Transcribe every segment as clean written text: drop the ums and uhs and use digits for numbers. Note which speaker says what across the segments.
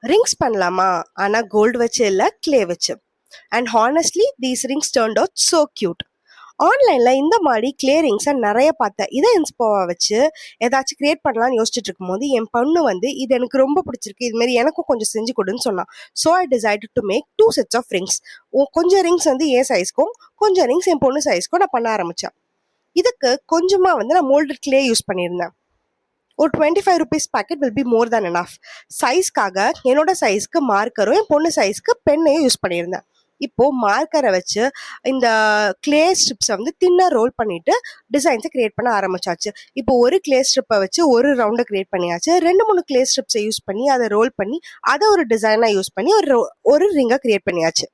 Speaker 1: Rings பண்ணலாமா? ஆனா gold வச்சு இல்ல, கிளே வச்சு. And honestly these rings turned out so cute. ஆன்லைன்ல இந்த மாதிரி கிளே ரிங்ஸை நிறைய பார்த்தேன். இதை இன்ஸ்போவா வச்சு ஏதாச்சும் கிரியேட் பண்ணலாம்னு யோசிச்சுட்டு இருக்கும்போது என் பொண்ணு வந்து இது எனக்கு ரொம்ப பிடிச்சிருக்கு, இது மாதிரி எனக்கும் கொஞ்சம் செஞ்சு கொடுன்னு சொன்னான். So I decided to make 2 sets of rings. கொஞ்சம் ரிங்ஸ் வந்து என் சைஸ்க்கும் கொஞ்சம் ரிங்ஸ் என் பொண்ணு சைஸ்க்கும் நான் பண்ண ஆரம்பித்தேன். இதுக்கு கொஞ்சமாக வந்து நான் மோல்டட் கிளே யூஸ் பண்ணியிருந்தேன். ஒரு 25 rupees packet will be more than enough. சைஸ்க்காக என்னோட சைஸ்க்கு மார்க்கரும் என் பொண்ணு சைஸ்க்கு பெண்ணையும் யூஸ் பண்ணியிருந்தேன். இப்போ மார்க்கரை வச்சு இந்த கிளே ஸ்ட்ரிப்ஸை வந்து தின்னாக ரோல் பண்ணிட்டு டிசைன்ஸை கிரியேட் பண்ண ஆரம்பிச்சாச்சு. இப்போ ஒரு கிளே ஸ்ட்ரிப்பை வச்சு ஒரு ரவுண்டை கிரியேட் பண்ணியாச்சு. 2-3 கிளே ஸ்ட்ரிப்ஸை யூஸ் பண்ணி அதை ரோல் பண்ணி அதை ஒரு டிசைனாக யூஸ் பண்ணி ஒரு ரிங்கை கிரியேட் பண்ணியாச்சு.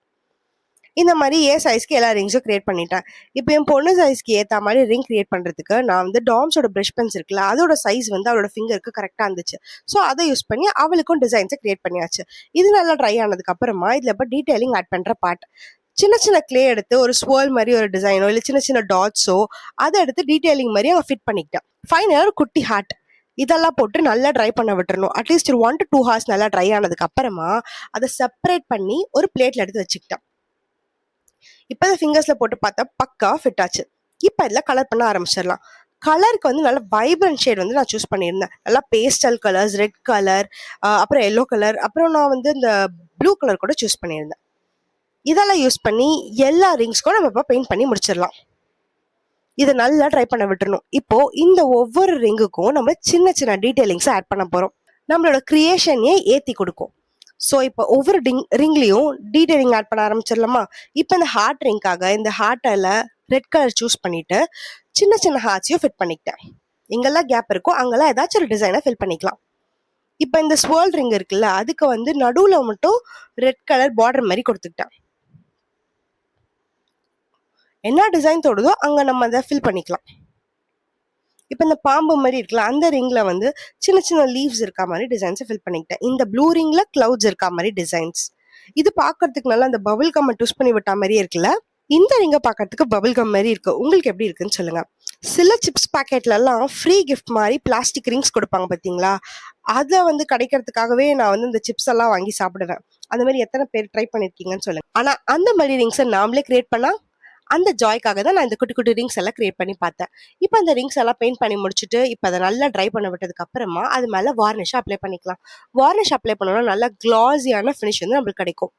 Speaker 1: இந்த மாதிரி ஏ சைஸ்க்கு எல்லா ரிங்ஸும் கிரியேட் பண்ணிட்டேன். இப்போ என் பொண்ணு சைஸ்க்கு ஏற்ற மாதிரி ரிங் கிரியேட் பண்ணுறதுக்கு நான் வந்து டாம்ஸோட ப்ரஷ் பென்ஸ் இருக்குல்ல, அதோட சைஸ் வந்து அவளோட ஃபிங்கருக்கு கரெக்டாக இருந்துச்சு. ஸோ அதை யூஸ் பண்ணி அவளுக்கும் டிசைன்ஸை கிரியேட் பண்ணியாச்சு. இது நல்லா ட்ரை ஆனதுக்கு அப்புறமா இதில் இப்போ டீட்டெயிலிங் ஆட் பண்ணுற பார்ட். சின்ன சின்ன கிளே எடுத்து ஒரு ஸ்வேர்ல் மாதிரி ஒரு டிசைனோ இல்லை சின்ன சின்ன டாட்ஸோ அதை எடுத்து டீட்டெயிலிங் மாதிரி அவங்க ஃபிட் பண்ணிக்கிட்டேன். ஃபைனலாக ஒரு குட்டி ஹார்ட் இதெல்லாம் போட்டு நல்லா ட்ரை பண்ண விட்டுறணும். அட்லீஸ்ட் ஒரு 1 to 2 hours நல்லா ட்ரை ஆனதுக்கு அப்புறமா அதை செப்பரேட் பண்ணி ஒரு பிளேட்ல எடுத்து வச்சுக்கிட்டேன். இப்போ இந்த ஃபிங்கர்ஸில் போட்டு பார்த்தா பக்கா ஃபிட் ஆச்சு. இப்போ இதில் கலர் பண்ண ஆரம்பிச்சிடலாம். கலருக்கு வந்து நல்ல வைப்ரண்ட் ஷேட் வந்து நான் சூஸ் பண்ணியிருந்தேன். நல்லா பேஸ்டல் கலர்ஸ், ரெட் கலர், அப்புறம் எல்லோ கலர், அப்புறம் நான் வந்து இந்த ப்ளூ கலர் கூட சூஸ் பண்ணியிருந்தேன். இதெல்லாம் யூஸ் பண்ணி எல்லா ரிங்ஸ்க்கும் நம்ம இப்போ பெயிண்ட் பண்ணி முடிச்சிடலாம். இதை நல்லா ட்ரை பண்ண விட்டுறணும். இப்போ இந்த ஒவ்வொரு ரிங்குக்கும் நம்ம சின்ன சின்ன டீட்டெயிலிங்ஸை ஆட் பண்ண போகிறோம். நம்மளோட கிரியேஷனையே ஏற்றி கொடுக்கும். ஸோ இப்போ ஒவ்வொரு ரிங்லேயும் டீட்டெயிலிங் ஆட் பண்ண ஆரம்பிச்சிடலாமா? இப்போ இந்த ஹார்ட் ரிங்காக இந்த ஹார்ட்டில் ரெட் கலர் சூஸ் பண்ணிட்டு சின்ன சின்ன ஹார்ட்ஸையும் ஃபிட் பண்ணிக்கிட்டேன். எங்கெல்லாம் கேப் இருக்கோ அங்கெல்லாம் ஏதாச்சும் ஒரு டிசைனை ஃபில் பண்ணிக்கலாம். இப்போ இந்த ஸ்வேர்ல் ரிங் இருக்குல்ல, அதுக்கு வந்து நடுவில் மட்டும் ரெட் கலர் பார்டர் மாதிரி கொடுத்துக்கிட்டேன். என்ன டிசைன் தோடுதோ அங்கே நம்ம அதை ஃபில் பண்ணிக்கலாம். இப்போ இந்த பாம்பு மாதிரி இருக்குல்ல, அந்த ரிங்ல வந்து சின்ன சின்ன லீவ்ஸ் இருக்கா மாதிரி டிசைன்ஸை ஃபில் பண்ணிக்கிட்டேன். இந்த ப்ளூ ரிங்ல கிளவுட்ஸ் இருக்கா மாதிரி டிசைன்ஸ். இது பார்க்கறதுக்கு நல்லா அந்த பபிள் கம் டூஸ் பண்ணி விட்டா மாதிரியே இருக்குல்ல. இந்த ரிங்கை பார்க்கறதுக்கு பபிள் கம் மாதிரி இருக்கு. உங்களுக்கு எப்படி இருக்குன்னு சொல்லுங்க. சில சிப்ஸ் பேக்கெட்லலாம் ஃப்ரீ கிஃப்ட் மாதிரி பிளாஸ்டிக் ரிங்ஸ் கொடுப்பாங்க பார்த்தீங்களா? அதை வந்து கிடைக்கிறதுக்காகவே நான் வந்து இந்த சிப்ஸ் எல்லாம் வாங்கி சாப்பிடுவேன். அந்த மாதிரி எத்தனை பேர் ட்ரை பண்ணியிருக்கீங்கன்னு சொல்லுங்க. ஆனால் அந்த மாதிரி ரிங்ஸை நாமளே கிரியேட் பண்ணா அந்த ஜாய்க்காக தான் நான் இந்த குட்டி குட்டி ரிங்ஸ் எல்லாம் கிரியேட் பண்ணி பார்த்தேன். இப்போ அந்த ரிங்ஸ் எல்லாம் பெயிண்ட் பண்ணி முடிச்சுட்டு இப்போ அதை நல்லா ட்ரை பண்ண விட்டதுக்கு அப்புறமா அது மேலே வார்னிஷ் அப்ளை பண்ணிக்கலாம். வார்னிஷ் அப்ளை பண்ணோம்னா நல்லா கிளாஸியான ஃபினிஷ் வந்து நம்மளுக்கு கிடைக்கும்.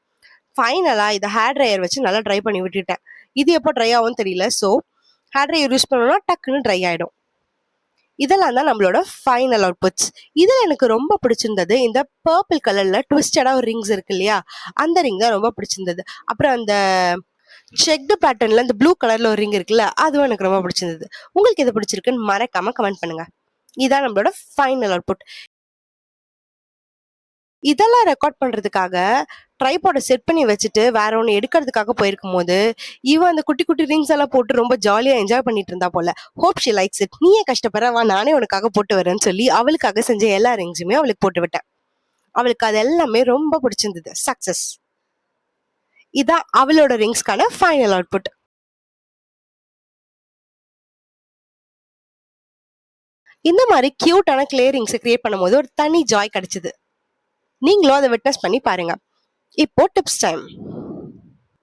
Speaker 1: ஃபைனலாக இதை ஹேர் ட்ரையர் வச்சு நல்லா ட்ரை பண்ணி விட்டுட்டேன். இது எப்போ ட்ரை ஆகும்னு தெரியல. ஸோ ஹேர் ட்ரையர் யூஸ் பண்ணோம்னா டக்குன்னு ட்ரை ஆகிடும். இதெல்லாம் தான் நம்மளோட ஃபைனல் அவுட்புட்ஸ். இதில் எனக்கு ரொம்ப பிடிச்சிருந்தது இந்த பர்பிள் கலரில் ட்விஸ்டடாக ஒரு ரிங்ஸ் இருக்கு இல்லையா, அந்த ரிங் தான் ரொம்ப பிடிச்சிருந்தது. அப்புறம் அந்த செக்டு பேட்டர்ன்ல இந்த ப்ளூ கலர்ல ஒரு ரிங் இருக்குல்ல, அதுவும் எனக்கு ரொம்ப பிடிச்சிருந்தது. உங்களுக்கு எது பிடிச்சிருக்குன்னு மறக்காம கமெண்ட் பண்ணுங்க. இதான் நம்மளோட ஃபைனல் அவுட்புட். இதெல்லாம் ரெக்கார்ட் பண்றதுக்காக ட்ரைபாட செட் பண்ணி வச்சுட்டு வேற ஒன்று எடுக்கிறதுக்காக போயிருக்கும் போது இவன் அந்த குட்டி குட்டி ரிங்ஸ் எல்லாம் போட்டு ரொம்ப ஜாலியா என்ஜாய் பண்ணிட்டு இருந்தா போல. Hope she likes it. நீயே கஷ்டப்படுற, வா நானே உனக்காக போட்டு வரேன்னு சொல்லி அவளுக்காக செஞ்ச எல்லா ரிங்ஸுமே அவளுக்கு போட்டு விட்டேன். அவளுக்கு அது எல்லாமே ரொம்ப பிடிச்சிருந்தது. சக்சஸ். இதான் அவளோட ரிங்ஸ்க்கான ஃபைனல் அவுட்புட். இந்த மாதிரி கியூட்டான கிளே ரிங்ஸை கிரியேட் பண்ணும்போது ஒரு தனி ஜாய் கிடைச்சது. நீங்களும் அதை விட்னஸ் பண்ணி பாருங்க. இப்போ டிப்ஸ் டைம்.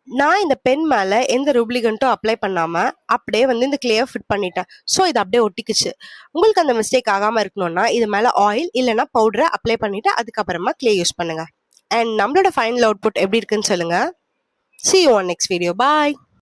Speaker 1: நான் இந்த பென் மேல எந்த ரூப்ளிகண்ட்டும் அப்ளை பண்ணாம அப்படியே வந்து இந்த கிளேயை ஃபிட் பண்ணிட்டேன். ஸோ இது அப்படியே ஒட்டிக்குச்சு. உங்களுக்கு அந்த மிஸ்டேக் ஆகாம இருக்கணும்னா இது மேல ஆயில் இல்லைன்னா பவுடரை அப்ளை பண்ணிட்டு அதுக்கப்புறமா கிளே யூஸ் பண்ணுங்க. அண்ட் நம்மளோட ஃபைனல் அவுட்புட் எப்படி இருக்குன்னு சொல்லுங்க. See you on next video. Bye.